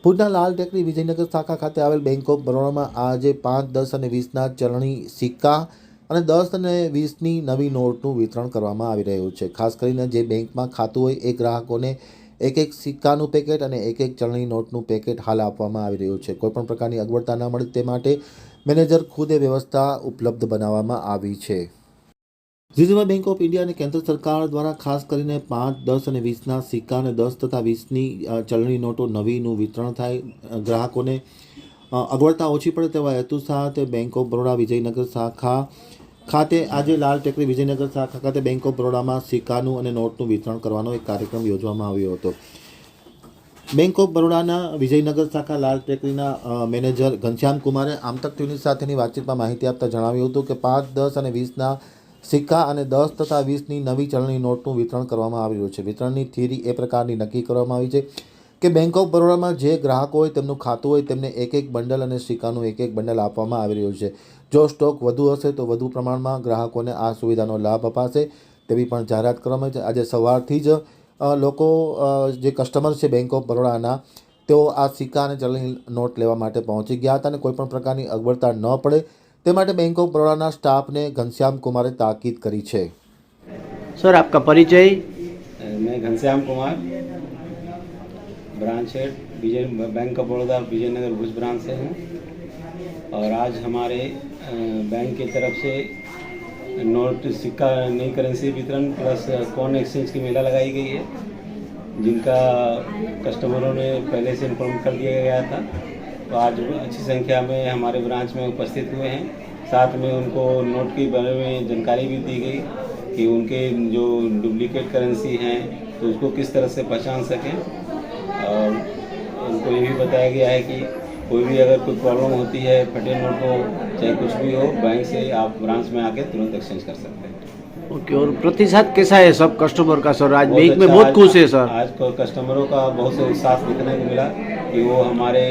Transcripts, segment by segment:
ભુજના લાલ ટેકરી વિજયનગર શાખા ખાતે આવેલ બેંક ઓફ બરોડામાં આજે 5, 10 અને 20ના ચલણી સિક્કા અને 10 અને 20ની નવી નોટનું વિતરણ કરવામાં આવી રહ્યું છે। ખાસ કરીને જે બેંકમાં ખાતું હોય એ ગ્રાહકોને એક સિક્કાનું પેકેટ અને એક ચલણી નોટનું પેકેટ હાલ આપવામાં આવી રહ્યું છે। કોઈપણ પ્રકારની અગવડતા ન મળે તે માટે મેનેજર ખુદે વ્યવસ્થા ઉપલબ્ધ બનાવવામાં આવી છે। રિઝર્વ બેંક ઓફ ઇન્ડિયા અને કેન્દ્ર સરકાર દ્વારા ખાસ કરીને 5, 10 અને 20ના સિક્કા અને 10 તથા 20ની ચલણી નોટો નવીનું વિતરણ થાય, ગ્રાહકોને અગવડતા ઓછી પડે તેવા હેતુ સાથે બેંક ઓફ બરોડા વિજયનગર શાખા ખાતે આજે લાલ ટેકરી વિજયનગર શાખા ખાતે બેંક ઓફ બરોડામાં સિક્કાનું અને નોટનું વિતરણ કરવાનો એક કાર્યક્રમ યોજવામાં આવ્યો હતો। બેંક ઓફ બરોડાના વિજયનગર શાખા લાલ ટેકરીના મેનેજર ઘનશ્યામ કુમારે આમતક ટીવી સાથેની વાતચીતમાં માહિતી આપતા જણાવ્યું હતું કે 5, 10 અને 20ના સિક્કા અને 10 તથા 20ની નવી ચલણી નોટનું વિતરણ કરવામાં આવી રહ્યું છે। વિતરણની થિયરી એ પ્રકારની નક્કી કરવામાં આવી છે કે બેંક ઓફ બરોડામાં જે ગ્રાહકો હોય તેમનું ખાતું હોય તેમને એક બંડલ અને સિક્કાનું એક બંડલ આપવામાં આવી રહ્યું છે। જો સ્ટોક વધુ હશે તો વધુ પ્રમાણમાં ગ્રાહકોને આ સુવિધાનો લાભ અપાશે તેવી પણ જાહેરાત કરવામાં આવી છે। આજે સવારથી જ લોકો જે કસ્ટમર છે બેંક ઓફ બરોડાના તેઓ આ સિક્કા અને ચલણી નોટ લેવા માટે પહોંચી ગયા હતા અને કોઈપણ પ્રકારની અગવડતા ન પડે તે માટે बैंक ऑफ बड़ौदा स्टाफ ने घनश्याम कुमार ताकीद करी है। सर आपका परिचय? मैं Ghanshyam Kumar, branch head Vijaya bank of Baroda Vijaynagar Bhuj branch से हूँ और आज हमारे बैंक की तरफ से नोट सिक्का नई करेंसी वितरण प्लस कॉइन एक्सचेंज की मेला लगाई गई है, जिनका कस्टमरों ने पहले से इन्फॉर्म कर दिया गया था। तो आज अच्छी संख्या में हमारे ब्रांच में उपस्थित हुए हैं। साथ में उनको नोट के बारे में जानकारी भी दी गई कि उनके जो डुप्लीकेट करेंसी हैं तो उसको किस तरह से पहचान सकें, और उनको ये भी बताया गया है कि कोई भी अगर कोई प्रॉब्लम होती है, फटे नोट हो चाहे कुछ भी हो, बैंक से आप ब्रांच में आके तुरंत एक्सचेंज कर सकते हैं। ओके, और प्रतिशत कैसा है सब कस्टमर का? सर आज बैंक में बहुत खुश है सर। आज को कस्टमरों का बहुत से उत्साह दिखने को मिला कि वो हमारे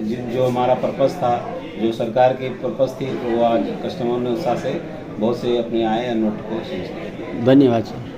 जो हमारा पर्पस था, जो सरकार की पर्पस थी, तो वो आज कस्टमरों ने उत्साह से बहुत से अपने आए नोट को एक्सचेंज किया। धन्यवाद सर।